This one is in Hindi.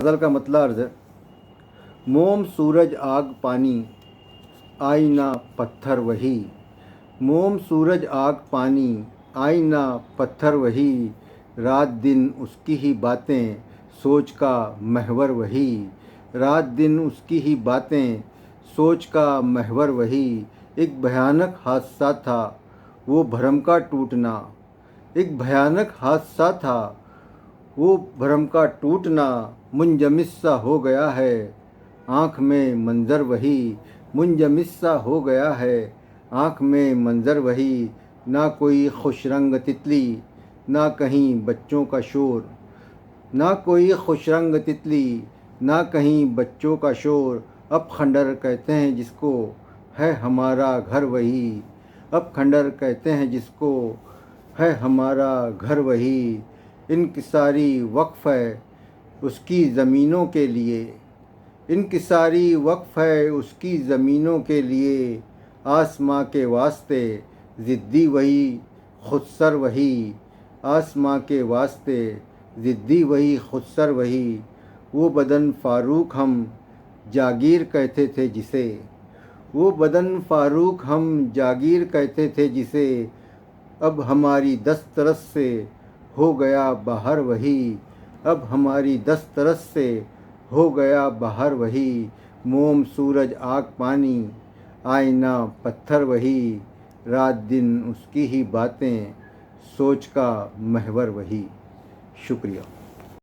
गज़ल का मतलब अर्ज़ है, मोम सूरज आग पानी आईना पत्थर वही। मोम सूरज आग पानी आईना पत्थर वही। रात दिन उसकी ही बातें सोच का महवर वही। रात दिन उसकी ही बातें सोच का महवर वही। एक भयानक हादसा था वो भरम का टूटना। एक भयानक हादसा था वो भरम का टूटना। मुंजमिस सा हो गया है आँख में मंज़र वही। मुंजमिस सा हो गया है आँख में मंज़र वही। ना कोई खुश रंग तितली ना कहीं बच्चों का शोर। ना कोई खुश रंग तितली ना कहीं बच्चों का शोर। अब खंडर कहते हैं जिसको है हमारा घर वही। अब खंडर कहते हैं जिसको है हमारा घर वही। इनकिसारी वक्फ़ है उसकी ज़मीनों के लिए। इनकिसारी वक्फ़ है उसकी ज़मीनों के लिए। आसमां के वास्ते ज़िद्दी वही खुदसर वही। आसमां के वास्ते ज़िद्दी वही खुदसर वही। वो बदन फ़ारूक हम जागीर कहते थे जिसे। वो बदन फ़ारूक हम जागीर कहते थे जिसे। अब हमारी दस्तरस से हो गया बाहर वही। अब हमारी दस्तरस से हो गया बाहर वही। मोम सूरज आग पानी आईना पत्थर वही। रात दिन उसकी ही बातें सोच का महवर वही। शुक्रिया।